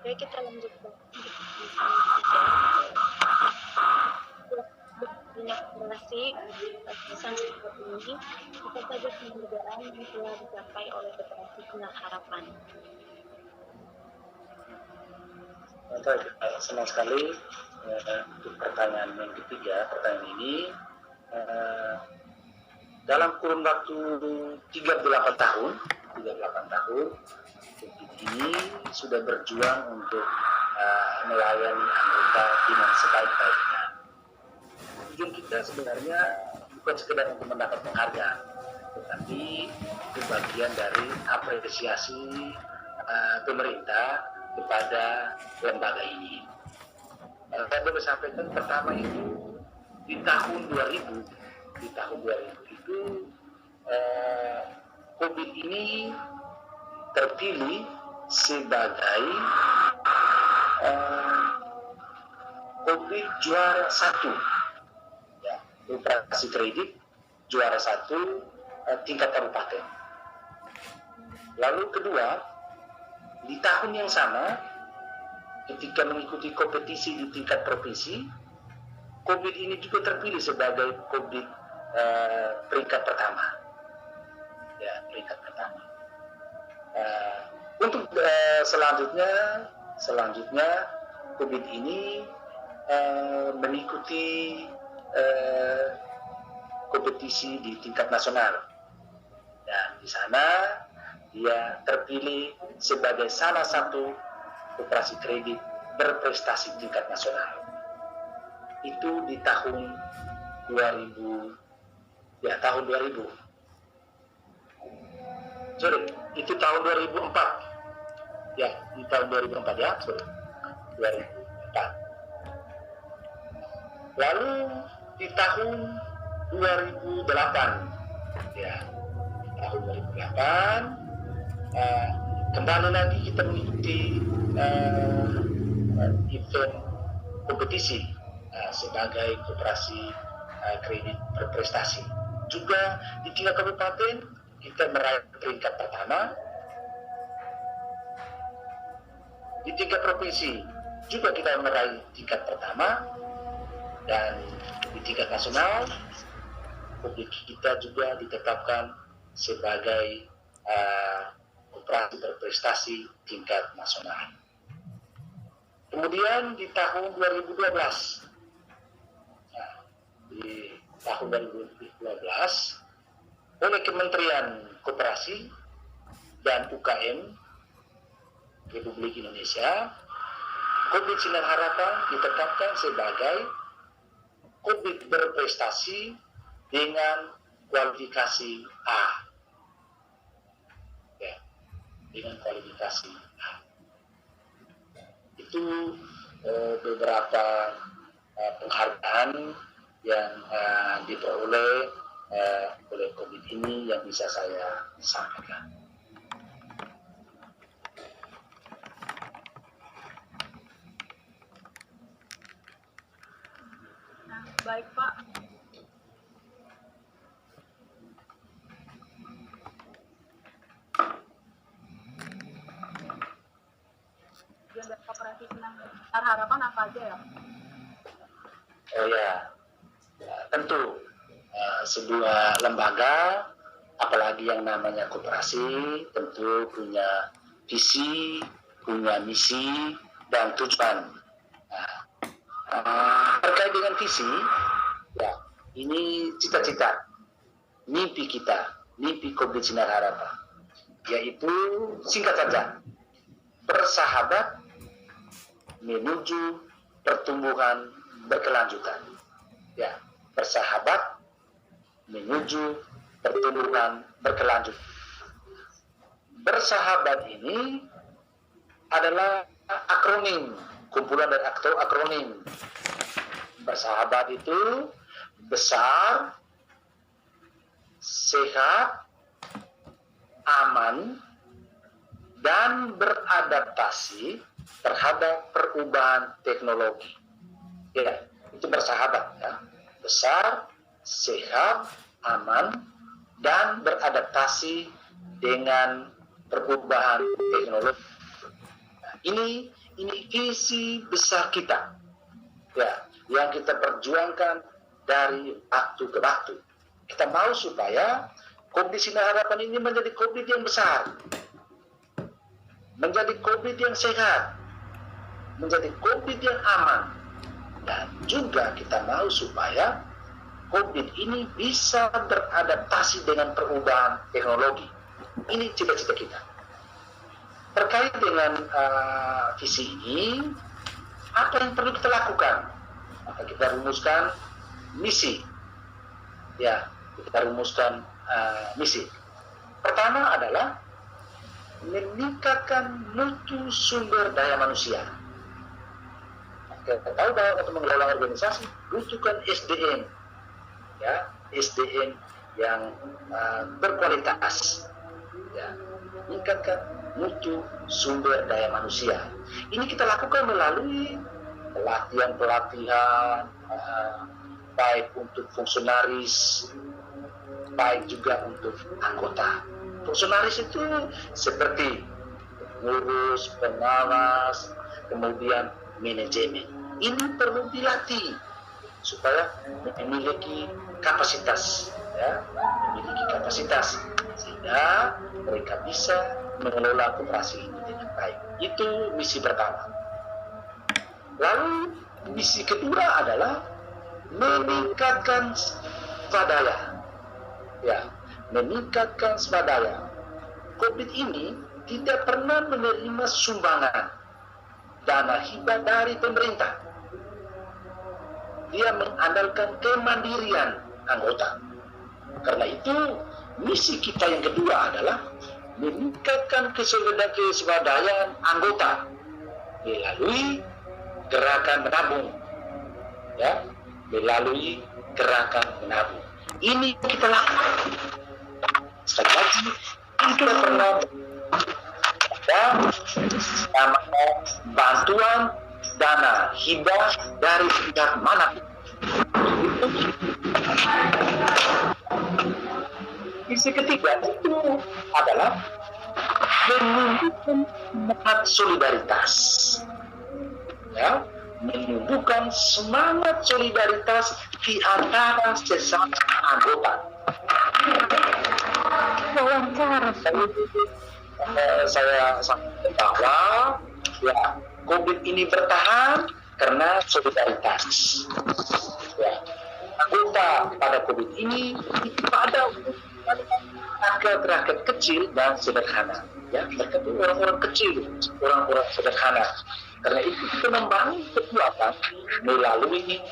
Oke, kita lanjutkan. Banyak relasi sampai saat ini, apa saja penghargaan yang telah dicapai oleh Koperasi Sinar Harapan? Senang sekali untuk pertanyaan yang ketiga. Pertanyaan ini dalam kurun waktu 38 tahun ini sudah berjuang untuk melayani anggota dengan sebaik-baiknya. Tujuan kita sebenarnya bukan sekedar untuk mendapat penghargaan, tetapi itu bagian dari apresiasi pemerintah kepada lembaga ini. Saya boleh sampaikan pertama itu di tahun 2000 itu COVID ini terpilih sebagai COVID juara satu, ya, operasi kredit juara satu tingkat kabupaten. Lalu kedua, di tahun yang sama, ketika mengikuti kompetisi di tingkat provinsi, COVID ini juga terpilih sebagai COVID peringkat pertama. Ya, peringkat pertama. Untuk selanjutnya COVID ini mengikuti kompetisi di tingkat nasional. Dan di sana dia terpilih sebagai salah satu operasi kredit berprestasi tingkat nasional. Itu di tahun 2000. Sorry, itu tahun 2004. Ya, di tahun 2004 ya, sorry. 2004. Lalu di tahun 2008, ya, tahun 2008 kembali lagi kita mengikuti event kompetisi sebagai koperasi kredit berprestasi. Juga di tingkat kabupaten kita meraih peringkat pertama. Di tingkat provinsi juga kita meraih tingkat pertama, dan di tingkat nasional kita juga ditetapkan sebagai operasi berprestasi tingkat nasional. Kemudian di tahun 2012, oleh Kementerian Koperasi dan UKM Republik Indonesia, COVID Sinar Harapan ditetapkan sebagai COVID berprestasi dengan kualifikasi A. Ya, dengan kualifikasi A. Itu beberapa penghargaan yang diperoleh oleh COVID ini yang bisa saya sampaikan. Baik, Pak. Tujuan dari Koperasi Sinar Harapan apa aja ya? Oh ya, tentu sebuah lembaga, apalagi yang namanya koperasi, tentu punya visi, punya misi, dan tujuan. Terkait dengan visi, ya, ini cita-cita, mimpi kita, mimpi COVID Sinar Harapan, yaitu singkat saja, bersahabat menuju pertumbuhan berkelanjutan. Ya, bersahabat menuju pertumbuhan berkelanjutan. Bersahabat ini adalah akronim, kumpulan dari akronim. Bersahabat itu besar, sehat, aman, dan beradaptasi terhadap perubahan teknologi. Ya, itu bersahabat, ya. Besar, sehat, aman, dan beradaptasi dengan perubahan teknologi. Nah, ini visi besar kita, ya, yang kita perjuangkan dari waktu ke waktu. Kita mau supaya COVID Sinar Harapan ini menjadi COVID yang besar, menjadi COVID yang sehat, menjadi COVID yang aman, dan juga kita mau supaya COVID ini bisa beradaptasi dengan perubahan teknologi. Ini cita-cita kita. Terkait dengan visi ini, apa yang perlu kita lakukan? Maka kita rumuskan misi. Ya, kita rumuskan misi. Pertama adalah meningkatkan mutu sumber daya manusia. Kita tahu bahwa untuk mengelola organisasi butuhkan SDM, ya, SDM yang berkualitas, ya, meningkatkan mutu sumber daya manusia. Ini kita lakukan melalui pelatihan-pelatihan, baik untuk fungsionaris, baik juga untuk anggota. Fungsionaris itu seperti pengurus, pengawas, kemudian manajemen. Ini perlu dilatih supaya memiliki kapasitas, ya, memiliki kapasitas sehingga mereka bisa mengelola koperasi ini dengan baik. Itu misi pertama. Lalu misi kedua adalah meningkatkan swadaya. Ya, meningkatkan swadaya. COVID ini tidak pernah menerima sumbangan dana hibah dari pemerintah. Dia mengandalkan kemandirian anggota. Karena itu, misi kita yang kedua adalah meningkatkan keswadayaan anggota melalui gerakan menabung, ya, melalui gerakan menabung. Ini kita lakukan. Sekali lagi, kita pernah ada namanya bantuan dana hibah dari pihak mana. Misi ketiga itu adalah menumbuhkan semangat solidaritas, ya, menumbuhkan semangat solidaritas di antara sesama anggota. Saya sampaikan bahwa ya, COVID ini bertahan karena solidaritas. Ya, anggota pada COVID ini itu ada rakyat kecil dan sederhana. Ya, mereka itu orang-orang kecil, orang-orang sederhana. Karena itu kita membangun kekuatan melalui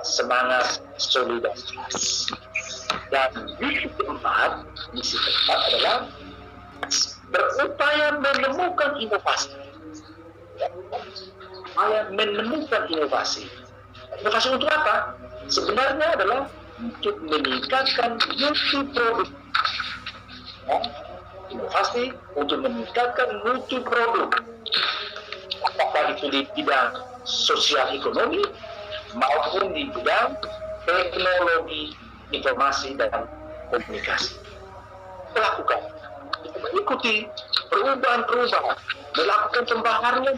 semangat solidaritas. Dan misi keempat adalah berupaya menemukan inovasi. Menemukan inovasi. Inovasi untuk apa? Sebenarnya adalah untuk meningkatkan mutu produk. Ya, inovasi untuk meningkatkan mutu produk. Apakah itu di bidang sosial ekonomi maupun di bidang teknologi informasi dan komunikasi. Kita lakukan. Kita mengikuti perubahan-perubahan, melakukan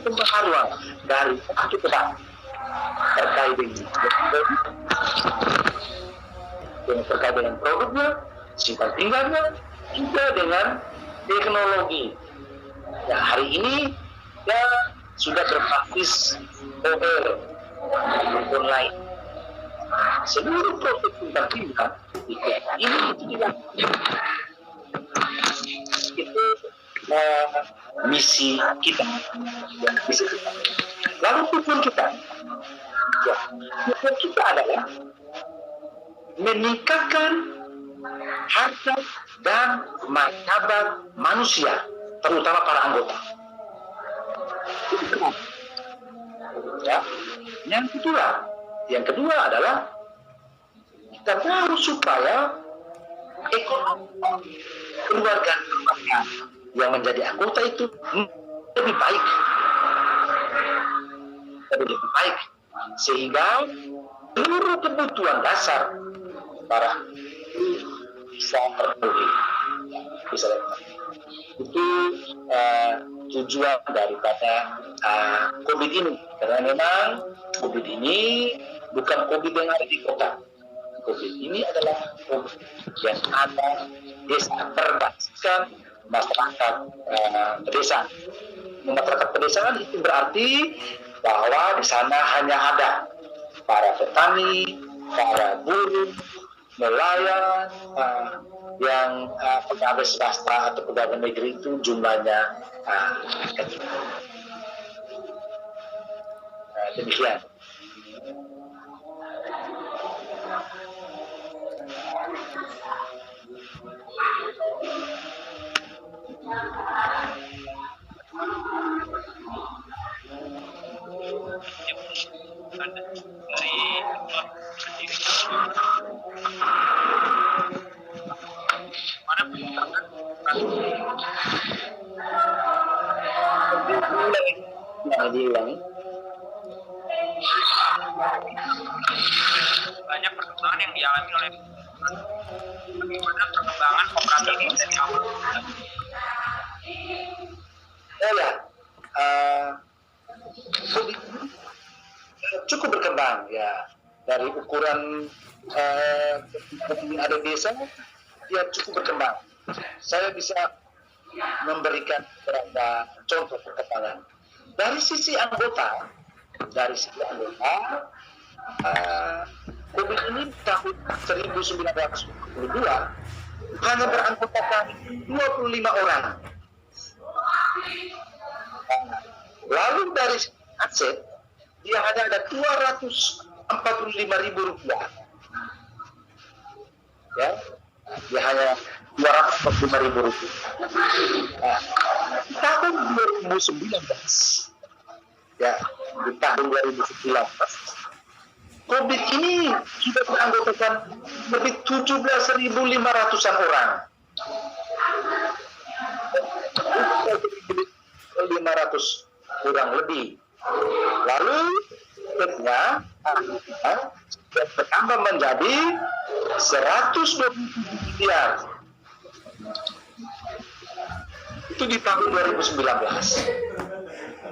pembaharuan dari waktu ke waktu terkait dengan produknya, sifat tinggalnya, juga dengan teknologi. Ya, hari ini ya sudah berbasis online. Seluruh proses tentang tinggal ini itu dilakukan. Itu misi kita. Ya, misi kita. Lalu tujuan kita, ya, tujuan kita adalah meningkatkan harkat dan martabat manusia, terutama para anggota. Ya. Yang kedua adalah kita harus supaya ekonomi keluarga yang menjadi anggota itu lebih baik, sehingga seluruh kebutuhan dasar para bisa terpenuhi. Itu tujuan daripada COVID ini. Karena memang COVID ini bukan COVID yang ada di kota. COVID ini adalah COVID yang ada desa, berbasiskan masyarakat pedesaan. Masyarakat pedesaan itu berarti bahwa di sana hanya ada para petani, para buruh, nelayan, yang pegawai swasta atau pegawai negeri itu jumlahnya kecil. Demikian. Banyak perkembangan yang dialami oleh bagaimana perkembangan koperasi ini dari awal. Cukup berkembang ya, dari ukuran ada desa dia cukup berkembang. Saya bisa memberikan beberapa contoh perkembangan dari sisi anggota. COVID ini tahun 1942 hanya beranggotakan 25 orang. Lalu dari aset dia hanya ada 245.000 rupiah. Ya, dia hanya 245.000 rupiah. Tahun 2019, ya, di tahun 2019, COVID ini sudah beranggotakan lebih 17.500-an orang. 500 kurang lebih. Lalu bertambah menjadi 120 miliar. Itu di tahun 2019.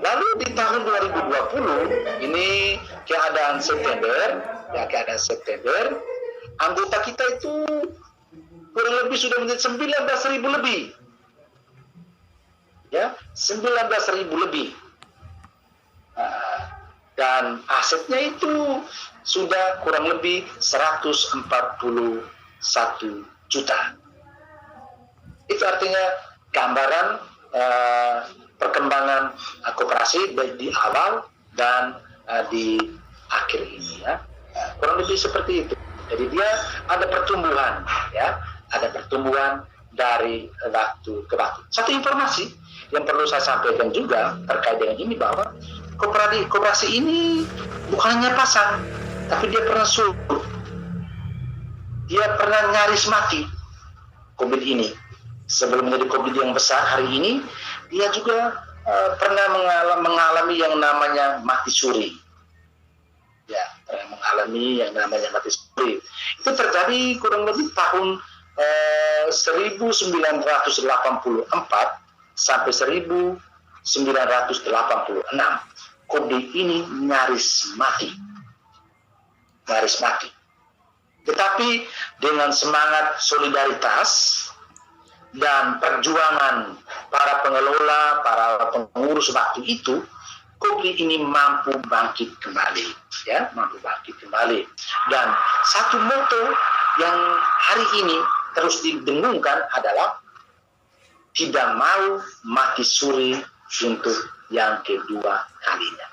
Lalu di tahun 2020 ini keadaan September, anggota kita itu kurang lebih sudah menjadi 19.000 lebih. Ya, 19.000 lebih. Dan asetnya itu sudah kurang lebih 141 juta. Itu artinya gambaran perkembangan koperasi di awal dan di akhir ini, ya. Kurang lebih seperti itu. Jadi dia ada pertumbuhan, ya, ada pertumbuhan dari waktu ke waktu. Satu informasi yang perlu saya sampaikan juga terkait dengan ini, bahwa koperasi ini bukan hanya pasang, tapi dia pernah surut, dia pernah nyaris mati. COVID ini sebelum menjadi COVID yang besar hari ini, dia juga pernah mengalami yang namanya mati suri. Ya, pernah mengalami yang namanya mati suri. Itu terjadi kurang lebih tahun 1984 sampai 1986. COVID ini nyaris mati. Tetapi dengan semangat solidaritas dan perjuangan para pengelola, para pengurus waktu itu, COVID ini mampu bangkit kembali, ya, Dan satu moto yang hari ini terus didengungkan adalah tidak mau mati suri untuk yang kedua kalinya.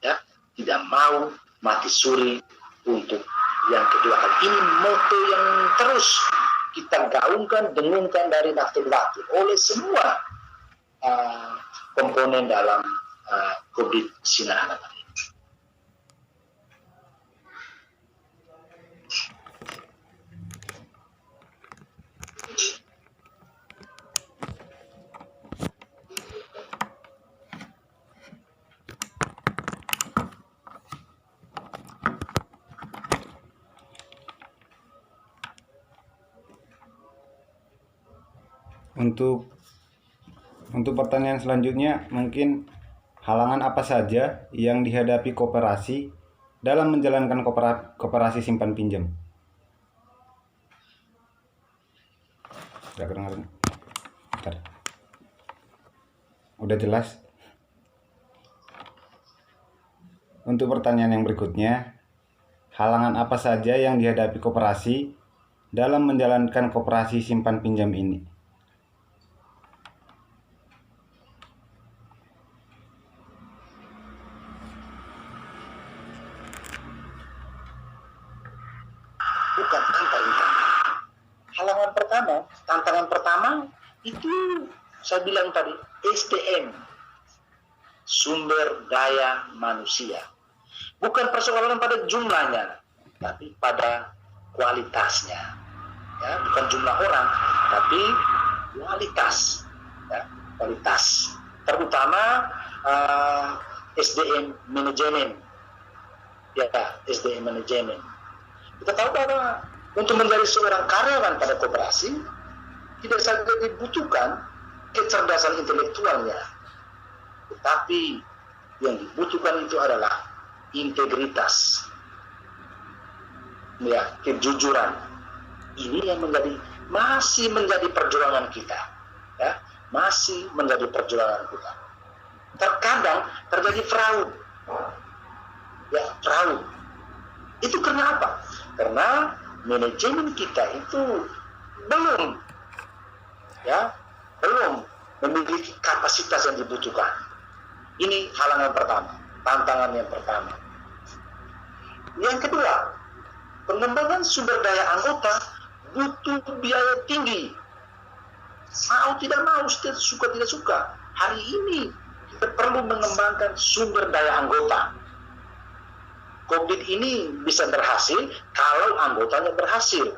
Ya, tidak mau mati suri untuk yang kedua kali. Ini moto yang terus kita gaungkan, dengungkan dari waktu ke waktu oleh semua komponen dalam COVID Sinarana. Untuk Untuk pertanyaan selanjutnya, mungkin halangan apa saja yang dihadapi koperasi dalam menjalankan koperasi simpan pinjam? Gak kedengaran. Bentar. Udah jelas? Untuk pertanyaan yang berikutnya, halangan apa saja yang dihadapi koperasi dalam menjalankan koperasi simpan pinjam ini? Bukan tantangan pertama itu saya bilang tadi, SDM, sumber daya manusia. Bukan persoalan pada jumlahnya, tapi pada kualitasnya. Ya, bukan jumlah orang, tapi kualitas. Ya, kualitas. Terutama SDM manajemen. Ya, SDM manajemen. Kita tahu bahwa untuk menjadi seorang karyawan pada koperasi tidak saja dibutuhkan kecerdasan intelektualnya, tetapi yang dibutuhkan itu adalah integritas, ya, kejujuran. Ini yang masih menjadi perjuangan kita, ya, masih menjadi perjuangan kita. Terkadang terjadi fraud, ya, fraud. Itu karena apa? Karena manajemen kita itu belum memiliki kapasitas yang dibutuhkan. Ini halangan pertama, tantangan yang pertama. Yang kedua, pengembangan sumber daya anggota butuh biaya tinggi. Mau tidak mau, suka tidak suka, hari ini kita perlu mengembangkan sumber daya anggota. COVID ini bisa berhasil kalau anggotanya berhasil.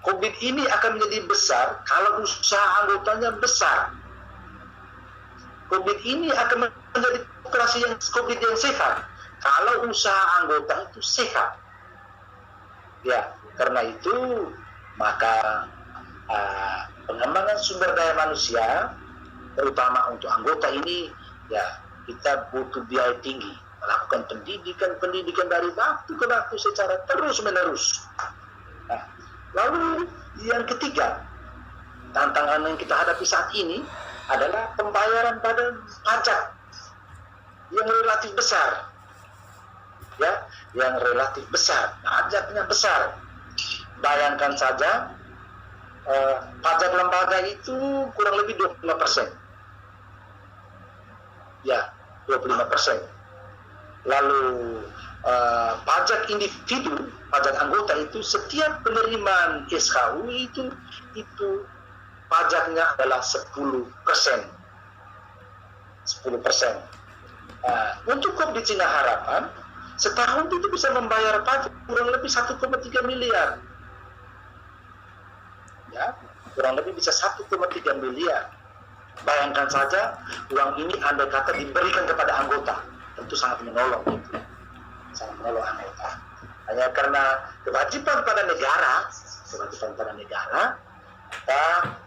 COVID ini akan menjadi besar kalau usaha anggotanya besar. COVID ini akan menjadi koperasi yang COVID yang sehat kalau usaha anggota itu sehat. Ya, karena itu maka pengembangan sumber daya manusia, terutama untuk anggota ini, ya, kita butuh biaya tinggi. Melakukan pendidikan dari waktu ke waktu secara terus-menerus. Nah, lalu yang ketiga, tantangan yang kita hadapi saat ini adalah pembayaran pada pajak yang relatif besar. Ya, yang relatif besar, pajaknya besar. Bayangkan saja, pajak lembaga itu kurang lebih 25%. Ya, 25%. Lalu pajak individu, pajak anggota itu setiap penerimaan SKU itu pajaknya adalah 10%. 10%. Untuk Kopdit Cina Harapan setahun itu bisa membayar pajak kurang lebih 1,3 miliar. Ya, kurang lebih bisa 1,3 miliar. Bayangkan saja uang ini andai kata diberikan kepada anggota, tentu sangat menolong itu, sangat menolong anggota. Hanya karena kewajiban pada negara,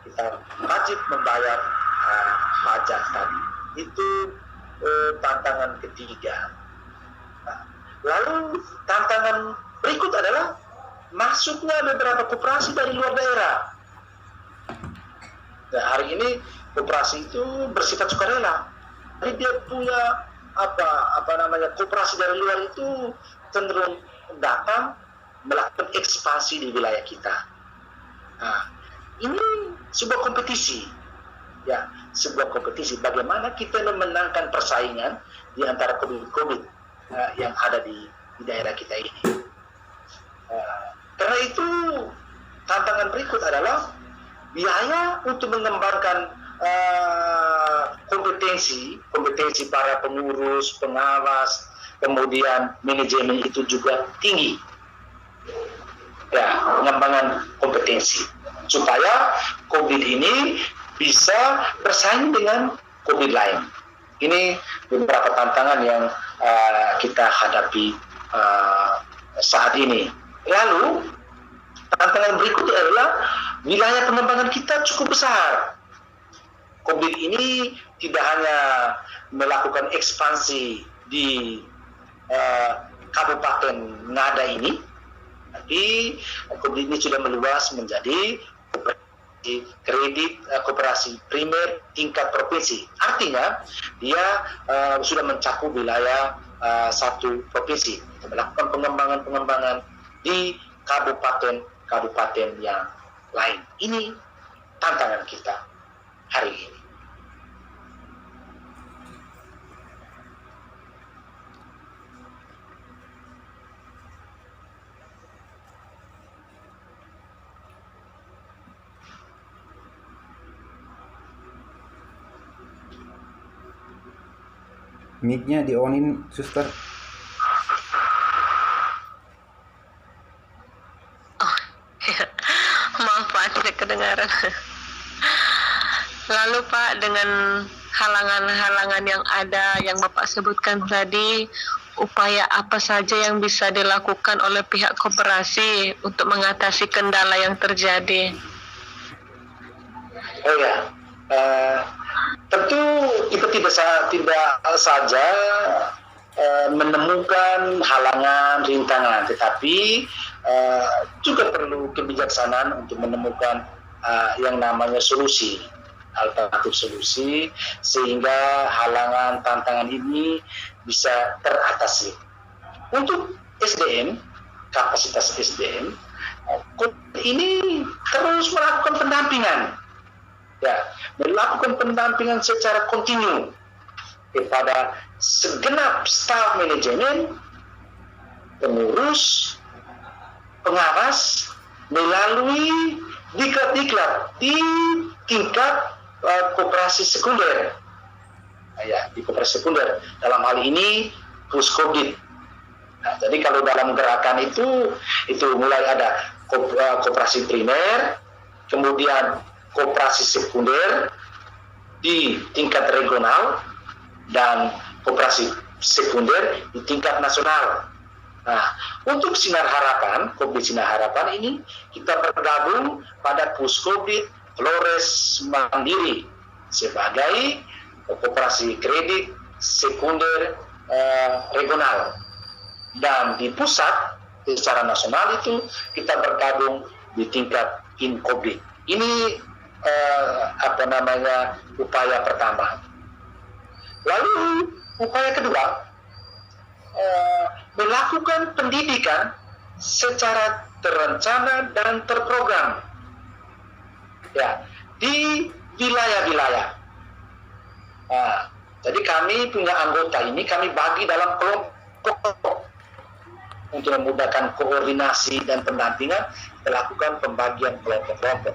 kita wajib membayar pajak tadi. Itu tantangan ketiga. Nah, lalu tantangan berikut adalah masuknya beberapa koperasi dari luar daerah. Nah, hari ini koperasi itu bersifat sukarela. Jadi dia punya koperasi dari luar itu cenderung datang melakukan ekspansi di wilayah kita. Nah, ini sebuah kompetisi, ya, sebuah kompetisi. Bagaimana kita memenangkan persaingan di antara COVID yang ada di daerah kita ini. Karena itu tantangan berikut adalah biaya untuk mengembangkan kompetensi para pengurus, pengawas, kemudian manajemen itu juga tinggi. Ya, pengembangan kompetensi supaya COVID ini bisa bersaing dengan COVID lain. Ini beberapa tantangan yang kita hadapi saat ini. Lalu tantangan berikutnya adalah wilayah pengembangan kita cukup besar. COVID ini tidak hanya melakukan ekspansi di Kabupaten Ngada ini, tapi COVID ini sudah meluas menjadi kredit koperasi primer tingkat provinsi. Artinya dia sudah mencakup wilayah satu provinsi. Kita melakukan pengembangan di kabupaten yang lain. Ini tantangan kita hari ini. Mic-nya di-onin, suster. Maaf Pak, tidak kedengaran. Lalu Pak, dengan halangan-halangan yang ada yang Bapak sebutkan tadi, upaya apa saja yang bisa dilakukan oleh pihak koperasi untuk mengatasi kendala yang terjadi? Oh ya, tentu kita tidak saja menemukan halangan, rintangan, tetapi juga perlu kebijaksanaan untuk menemukan yang namanya solusi, alternatif solusi, sehingga halangan, tantangan ini bisa teratasi. Untuk SDM, kapasitas SDM, ini terus melakukan pendampingan. Ya, melakukan pendampingan secara kontinu kepada segenap staf manajemen, pengurus, pengawas, melalui diklat-diklat di tingkat koperasi sekunder. Ya, di koperasi sekunder. Dalam hal ini Puskodik. Nah, jadi kalau dalam gerakan itu mulai ada koperasi primer, kemudian koperasi sekunder di tingkat regional, dan koperasi sekunder di tingkat nasional. Nah, untuk Sinar Harapan, Kopdit Sinar Harapan ini kita bergabung pada Puskodik Flores Mandiri sebagai koperasi kredit sekunder regional. Dan di pusat secara nasional itu kita bergabung di tingkat Inkopdik. Ini upaya pertama. Lalu upaya kedua, melakukan pendidikan secara terencana dan terprogram, ya, di wilayah-wilayah. Nah, jadi kami punya anggota ini kami bagi dalam kelompok untuk memudahkan koordinasi dan pendampingan. Kita lakukan pembagian kelompok-kelompok.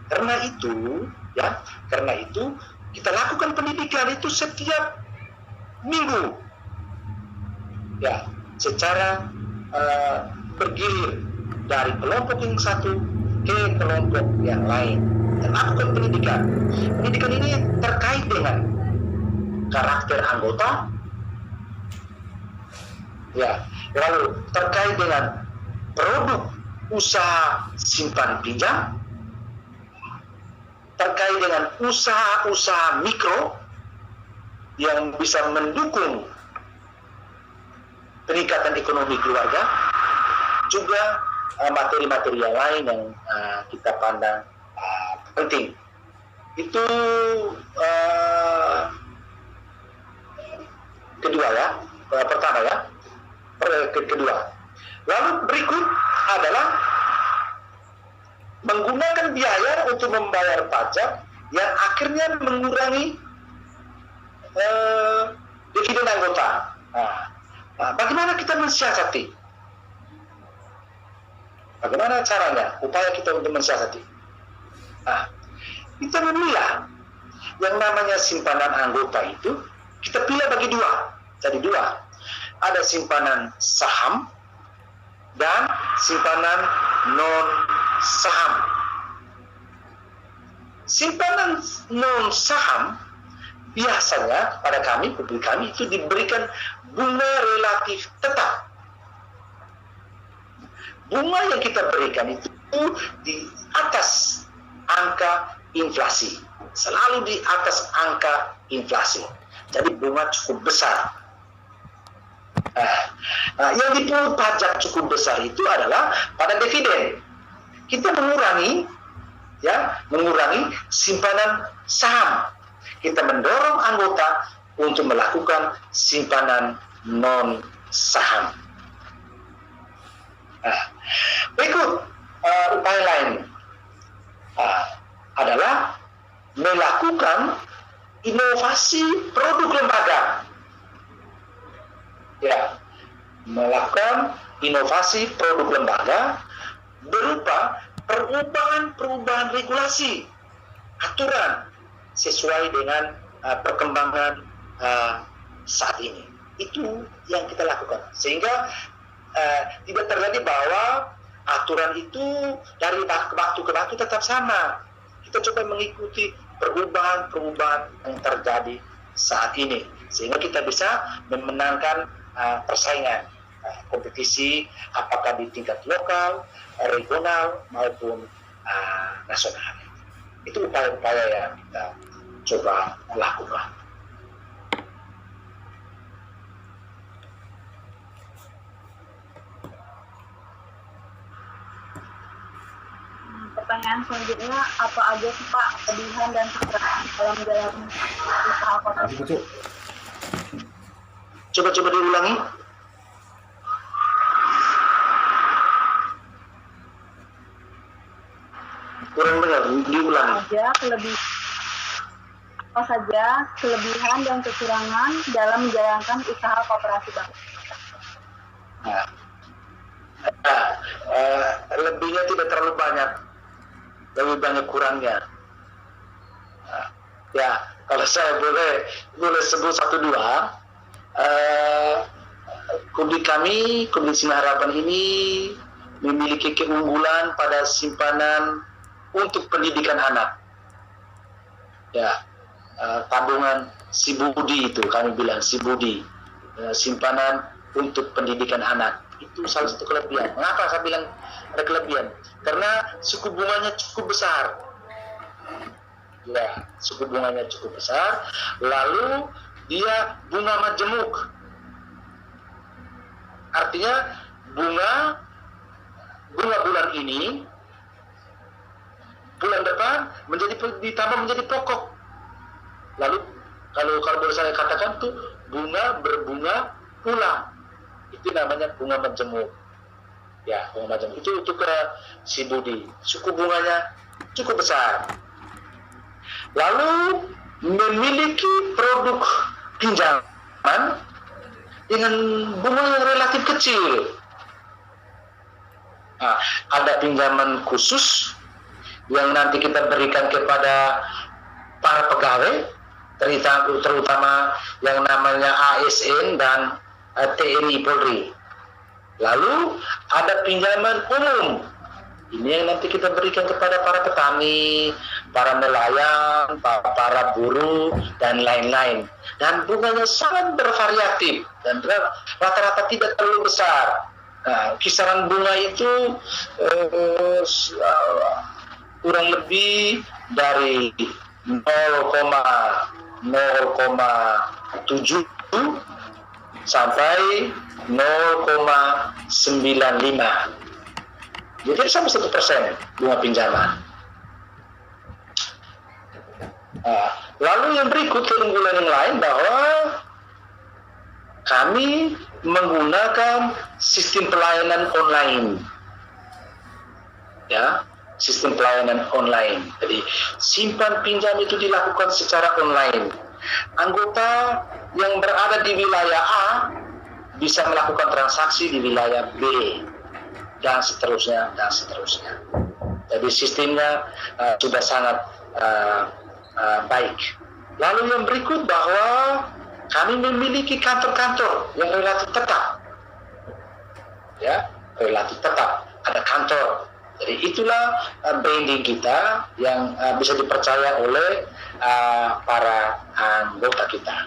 Karena itu kita lakukan pendidikan itu setiap minggu, ya, secara bergilir dari kelompok yang satu ke kelompok yang lain. Kita lakukan pendidikan. Pendidikan ini terkait dengan karakter anggota, ya, lalu terkait dengan produk usaha simpan pinjam, terkait dengan usaha-usaha mikro yang bisa mendukung peningkatan ekonomi keluarga, juga materi-materi yang lain yang kita pandang penting. Itu kedua. Lalu berikut adalah menggunakan biaya untuk membayar pajak yang akhirnya mengurangi dividen anggota. Bagaimana kita mensiasati? Bagaimana caranya? Upaya kita untuk mensiasati. Kita memilah yang namanya simpanan anggota itu, kita pilih bagi dua. Jadi dua. Ada simpanan saham dan simpanan non saham. Simpanan non saham biasanya pada publik kami itu diberikan bunga relatif tetap. Bunga yang kita berikan itu di atas angka inflasi. selalu di atas angka inflasi. Jadi bunga cukup besar. Yang dipungut pajak cukup besar itu adalah pada dividen. Kita mengurangi simpanan saham. Kita mendorong anggota untuk melakukan simpanan non saham. Berikut upaya lain adalah melakukan inovasi produk lembaga. Melakukan inovasi produk lembaga berupa perubahan regulasi, aturan sesuai dengan perkembangan saat ini. Itu yang kita lakukan, sehingga tidak terjadi bahwa aturan itu dari waktu ke waktu tetap sama. Kita coba mengikuti perubahan-perubahan yang terjadi saat ini, sehingga kita bisa memenangkan persaingan kompetisi, apakah di tingkat lokal, regional maupun nasional. Itu upaya-upaya yang kita coba lakukan. Pertanyaan selanjutnya, apa aja sih Pak kelebihan dan kekurangan dalam menjalankan usaha koperasi? Coba diulangi. Kurang dengar, diulangi. Apa saja kelebihan dan kekurangan dalam menjalankan usaha koperasi Bang? Lebihnya tidak terlalu banyak, lebih banyak kurangnya. Kalau saya boleh sebut satu dua, Komdit Sinar Harapan ini memiliki keunggulan pada simpanan untuk pendidikan anak. Tabungan si Budi itu kami bilang si Budi, simpanan untuk pendidikan anak. Itu salah satu kelebihan. Mengapa saya bilang ada kelebihan? Karena suku bunganya cukup besar. Suku bunganya cukup besar. Lalu dia bunga majemuk. Artinya bunga bulan ini, bulan depan ditambah menjadi pokok. Lalu kalau boleh saya katakan tuh bunga berbunga pulang. Itu namanya bunga majemuk. Bunga majemuk itu untuk ke si Budi. Suku bunganya cukup besar. Lalu memiliki produk pinjaman dengan bunga yang relatif kecil. Ada pinjaman khusus yang nanti kita berikan kepada para pegawai, terutama yang namanya ASN dan TNI Polri. Lalu ada pinjaman umum. Ini yang nanti kita berikan kepada para petani, para nelayan, para buruh, dan lain-lain. Dan bunganya sangat bervariatif dan rata-rata tidak terlalu besar. Kisaran bunga itu kurang lebih dari 0,07 sampai 0,95. Jadi sampai 1% bunga pinjaman. Lalu yang berikut keunggulan yang lain bahwa kami menggunakan sistem pelayanan online. Sistem pelayanan online. Jadi simpan pinjam itu dilakukan secara online. Anggota yang berada di wilayah A bisa melakukan transaksi di wilayah B, dan seterusnya. Jadi sistemnya sudah sangat baik. Lalu yang berikut bahwa kami memiliki kantor-kantor yang relatif tetap. Relatif tetap. Ada kantor. Jadi itulah branding kita yang bisa dipercaya oleh para anggota kita.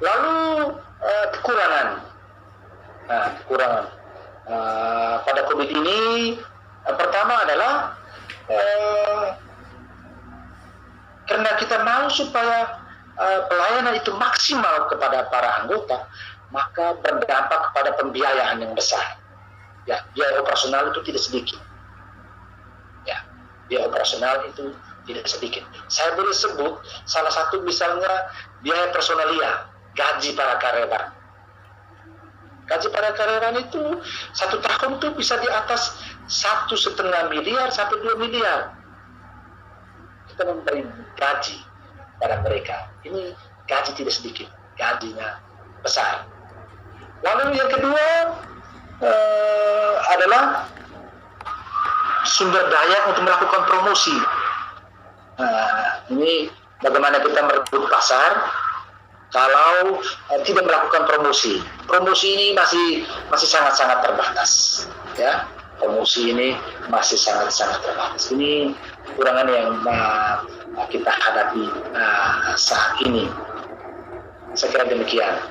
Lalu kekurangan. Pada COVID ini pertama adalah karena kita mau supaya pelayanan itu maksimal kepada para anggota, maka berdampak kepada pembiayaan yang besar. Ya, biaya operasional itu tidak sedikit. Ya, biaya operasional itu tidak sedikit. Saya boleh sebut salah satu misalnya biaya personalia, gaji para karyawan. Gaji para karyawan itu 1 tahun itu bisa di atas 1,5 miliar sampai 2 miliar. Kita memberi gaji pada mereka. Ini gaji tidak sedikit, gajinya besar. Lalu yang kedua adalah sumber daya untuk melakukan promosi. Ini bagaimana kita merebut pasar kalau tidak melakukan promosi. Promosi ini masih sangat-sangat terbatas, ya. Promosi ini masih sangat-sangat terbatas. Ini kekurangan yang kita hadapi saat ini. Saya kira demikian.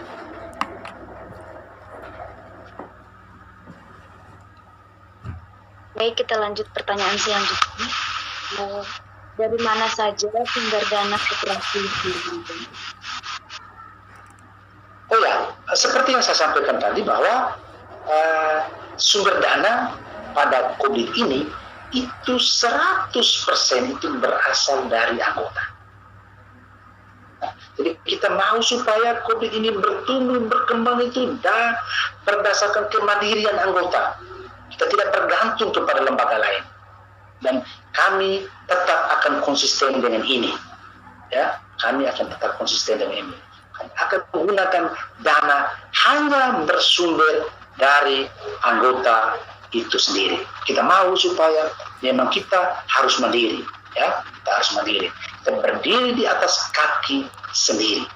Baik, kita lanjut pertanyaan selanjutnya. Dari mana saja sumber dana koperasi diberikan? Oh ya, seperti yang saya sampaikan tadi bahwa sumber dana pada COVID ini itu 100% itu berasal dari anggota. Nah, jadi kita mau supaya COVID ini bertumbuh, berkembang itu berdasarkan kemandirian anggota. Kita tidak bergantung kepada lembaga lain. Dan kami tetap akan konsisten dengan ini. Ya, kami akan tetap konsisten dengan ini. Kami akan menggunakan dana hanya bersumber dari anggota itu sendiri. Kita mau supaya memang kita harus mandiri, ya, kita harus mandiri. Kita berdiri di atas kaki sendiri.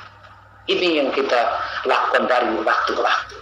Ini yang kita lakukan dari waktu ke waktu.